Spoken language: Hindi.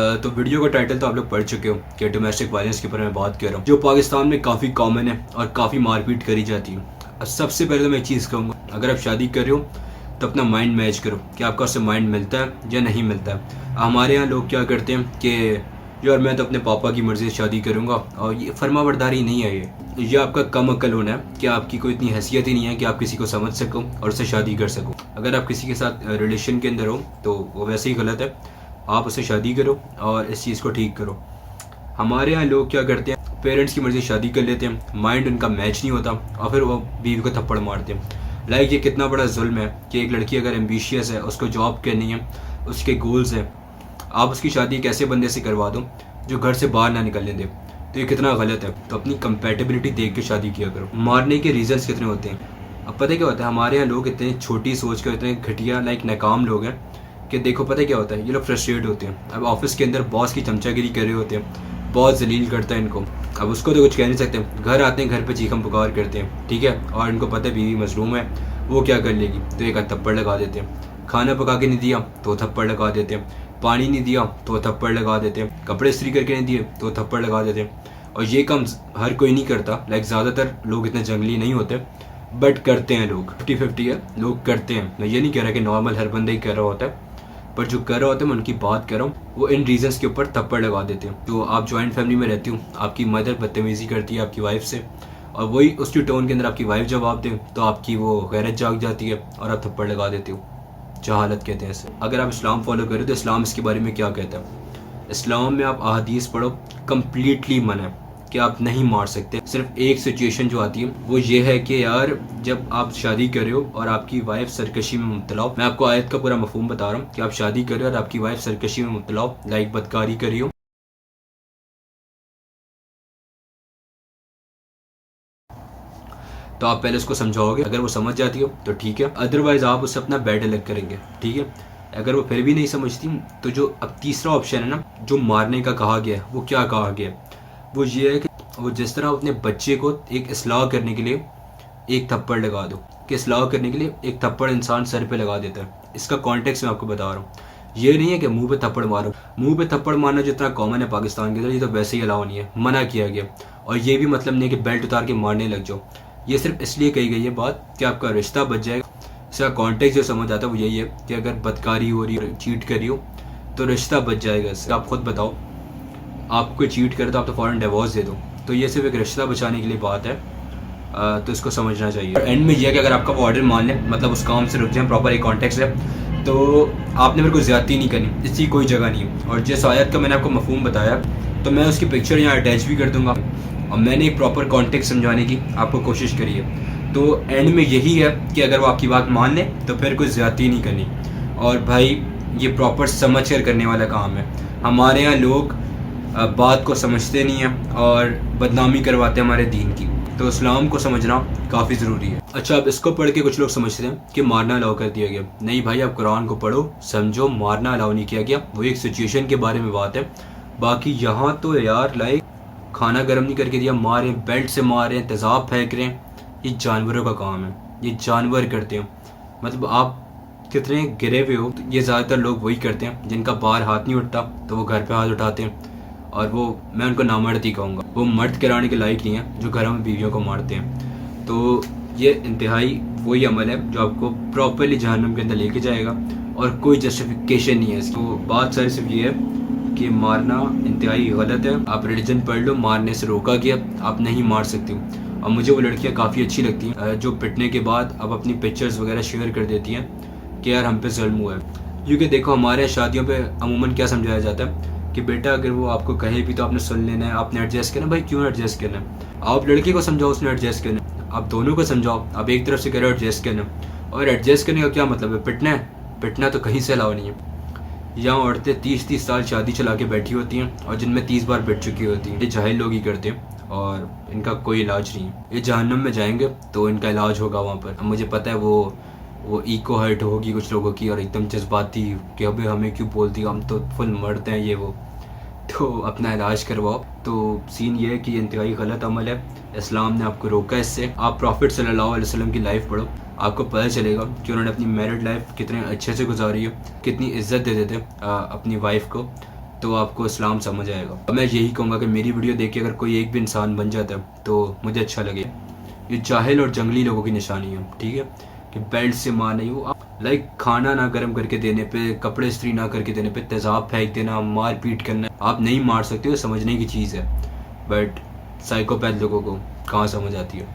तो वीडियो का टाइटल तो आप लोग पढ़ चुके हो कि डोमेस्टिक वायलेंस के ऊपर मैं बात कर रहा हूँ, जो पाकिस्तान में काफ़ी कॉमन है और काफ़ी मारपीट करी जाती है। अब सबसे पहले तो मैं एक चीज़ कहूँगा, अगर आप शादी कर रहे हो तो अपना माइंड मैच करो कि आपका उससे माइंड मिलता है या नहीं मिलता है। हमारे यहाँ लोग क्या करते हैं कि यार मैं तो अपने पापा की मर्ज़ी से शादी करूँगा, और ये फर्माबरदारी नहीं है। ये आपका कम अक्ल होना है कि आपकी कोई इतनी हैसियत ही नहीं है कि आप किसी को समझ सको और उससे शादी कर सको। अगर आप किसी के साथ रिलेशन के अंदर हो तो वो वैसे ही गलत है। आप उससे शादी करो और इस चीज़ को ठीक करो। हमारे यहाँ लोग क्या करते हैं, पेरेंट्स की मर्ज़ी शादी कर लेते हैं, माइंड उनका मैच नहीं होता और फिर वो बीवी को थप्पड़ मारते हैं। लाइक ये कितना बड़ा जुल्म है कि एक लड़की अगर एम्बिशियस है, उसको जॉब करनी है, उसके गोल्स हैं, आप उसकी शादी एक ऐसे बंदे से करवा दो जो घर से बाहर ना निकलने दे। तो ये कितना गलत है। तो अपनी कंपैटिबिलिटी देख के शादी किया करो। मारने के रीजंस कितने होते हैं। अब पता है क्या होता है, हमारे यहाँ लोग इतने छोटी सोच के, इतने घटिया नाकाम लोग हैं कि देखो पता है क्या होता है, ये लोग फ्रस्ट्रेट होते हैं। अब ऑफिस के अंदर बॉस की चमचागिरी कर रहे होते हैं, बॉस जलील करता है इनको। अब उसको तो कुछ कह नहीं सकते, घर आते हैं, घर पे चीखम पुकार करते हैं, ठीक है, और इनको पता है बीवी मजलूम है, वो क्या कर लेगी, तो एक थप्पड़ लगा देते हैं। खाना पका के नहीं दिया तो थप्पड़ लगा देते हैं, पानी नहीं दिया तो थप्पड़ लगा देते हैं, कपड़े इस्त्री करके नहीं दिए तो थप्पड़ लगा देते हैं। और ये काम हर कोई नहीं करता, लाइक ज़्यादातर लोग इतने जंगली नहीं होते, बट करते हैं लोग। 50-50 है, लोग करते हैं। मैं ये नहीं कह रहा कि नॉर्मल हर बंदे ही कर रहा होता है, पर जो कर रहा होता है मैं उनकी बात कर रहा हूँ, वो इन रीजंस के ऊपर थप्पड़ लगा देते हैं। तो आप जॉइंट फैमिली में रहती हो, आपकी मदर बदतमीज़ी करती है आपकी वाइफ से, और वही उसकी टोन के अंदर आपकी वाइफ जवाब दे तो आपकी वो गैरत जाग जाती है और आप थप्पड़ लगा देते हो। जहालत कहते हैं इसे। अगर आप इस्लाम फॉलो करें तो इस्लाम इसके बारे में क्या कहता है। इस्लाम में आप अहादीस पढ़ो, कम्प्लीटली मना है कि आप नहीं मार सकते। सिर्फ एक सिचुएशन जो आती है वो ये है कि यार जब आप शादी कर रहे हो और आपकी वाइफ सरकशी में मुब्तला हो। मैं आपको आयत का पूरा मफहूम बता रहा हूँ कि आप शादी कर रहे हो और आपकी वाइफ सरकशी में मुब्तला हो, लाइक बदकारी कर रही हो, तो आप पहले उसको समझाओगे। अगर वो समझ जाती हो तो ठीक है, अदरवाइज आप उससे अपना बैड अलग करेंगे, ठीक है। अगर वो फिर भी नहीं समझती तो जो अब तीसरा ऑप्शन है ना, जो मारने का कहा गया है, वो क्या कहा गया है, वो ये है कि वो जिस तरह अपने बच्चे को एक इस्लाह करने के लिए एक थप्पड़ लगा दो, कि इस्लाह करने के लिए एक थप्पड़ इंसान सर पे लगा देता है। इसका कॉन्टेक्स्ट मैं आपको बता रहा हूँ। ये नहीं है कि मुंह पे थप्पड़ मारो। मुंह पे थप्पड़ मारना जितना कॉमन है पाकिस्तान के अंदर, ये तो वैसे ही अलाउ नहीं है, मना किया गया। और ये भी मतलब नहीं है कि बेल्ट उतार के मारने लग जाओ। ये सिर्फ इसलिए कही गई है बात कि आपका रिश्ता बच जाएगा। इसका कॉन्टेक्स्ट जो समझ आता है वो यही है कि अगर बदकारी हो रही है, चीट कर रही हो, तो रिश्ता बच जाएगा इससे। आप खुद बताओ, आप कोई चीट करे तो आप तो फ़ौरन डिवोर्स दे दो। तो ये सिर्फ एक रिश्ता बचाने के लिए बात है, तो इसको समझना चाहिए। एंड में यह है कि अगर आपका वो ऑर्डर मान लें, मतलब उस काम से रुक जाए, प्रॉपर एक कॉन्टेक्स्ट है, तो आपने मेरे को ज़्यादती नहीं करनी, इसकी कोई जगह नहीं है। और जिस आयत का मैंने आपको मफहूम बताया, तो मैं उसकी पिक्चर यहाँ अटैच भी कर दूँगा, और मैंने एक प्रॉपर कॉन्टेक्स्ट समझाने की आपको कोशिश करी है। तो एंड में यही है कि अगर वो आपकी बात मान ले तो फिर कोई ज़्यादती नहीं करनी। और भाई ये प्रॉपर समझ कर करने वाला काम है। हमारे यहाँ लोग बात को समझते नहीं हैं और बदनामी करवाते हैं हमारे दीन की। तो इस्लाम को समझना काफ़ी ज़रूरी है। अच्छा, अब इसको पढ़ के कुछ लोग समझते हैं कि मारना अलाउ कर दिया गया। नहीं भाई, आप कुरान को पढ़ो, समझो, मारना अलाउ नहीं किया गया। वो एक सिचुएशन के बारे में बात है। बाकी यहाँ तो यार लाइक खाना गर्म नहीं करके दिया, मारें, बेल्ट से मारें, तेज़ाब फेंक रहे हैं, ये जानवरों का काम है, ये जानवर करते हैं। मतलब आप कितने गिरे हुए हो, तो ये ज़्यादातर लोग वही करते हैं जिनका बाहर हाथ नहीं उठता तो वो घर पे हाथ उठाते हैं। और वो मैं उनको नामर्द ही कहूँगा। वो मर्द कराने के लायक नहीं है जो घरों में बीवियों को मारते हैं। तो ये इंतहाई वही अमल है जो आपको प्रॉपरली जहन्नम के अंदर लेके जाएगा, और कोई जस्टिफिकेशन नहीं है इसकी। तो बात सारी सिर्फ ये है कि मारना इंतहाई गलत है। आप रिलीजन पढ़ लो, मारने से रोका गया, आप नहीं मार सकते हो। और मुझे वो लड़कियाँ काफ़ी अच्छी लगती हैं जो पिटने के बाद अब अपनी पिक्चर्स वगैरह शेयर कर देती हैं कि यार हम पे जुल्म हुआ है। क्योंकि देखो हमारे शादियों पे अमूमन क्या समझाया जाता है कि बेटा अगर वो आपको कहे भी तो आपने सुन लेना है, आपने एडजस्ट करना है। भाई क्यों एडजस्ट करना है? आप लड़के को समझाओ उसने एडजस्ट करना है, आप दोनों को समझाओ। आप एक तरफ से कह रहे हो एडजस्ट करना, और एडजस्ट करने का क्या मतलब है? पिटना है? पिटना तो कहीं से अलाउ नहीं है। यहाँ औरतें 30-30 साल शादी चला के बैठी होती हैं और जिनमें 30 बार पिट चुकी होती हैं। ये जाहिल लोग ही करते हैं और इनका कोई इलाज नहीं है। ये जहन्नम में जाएंगे तो इनका इलाज होगा वहाँ पर। अब मुझे पता है वो ईको हर्ट होगी कुछ लोगों की, और एकदम जज्बाती कि अबे हमें क्यों बोलती, हम तो फुल मरते हैं ये वो। तो अपना इलाज करवाओ। तो सीन ये है कि इंतहाई गलत अमल है, इस्लाम ने आपको रोका इससे। आप प्रॉफिट सल्लल्लाहु अलैहि वसल्लम की लाइफ पढ़ो, आपको पता चलेगा कि उन्होंने अपनी मैरिड लाइफ कितने अच्छे से गुजारी है, कितनी इज्जत देते थे अपनी वाइफ को। तो आपको इस्लाम समझ आएगा। मैं यही कहूँगा कि मेरी वीडियो देख के अगर कोई एक भी इंसान बन जाता है तो मुझे अच्छा लगे। ये जाहिल और जंगली लोगों की निशानी है, ठीक है, कि बेल्ट से मार नहीं हो। लाइक खाना ना गर्म करके देने पे, कपड़े इस्त्री ना करके देने पे तेज़ाब फेंक देना, मार पीट करना, आप नहीं मार सकते हो, समझने की चीज़ है। बट साइकोपैथ लोगों को कहाँ समझ आती है।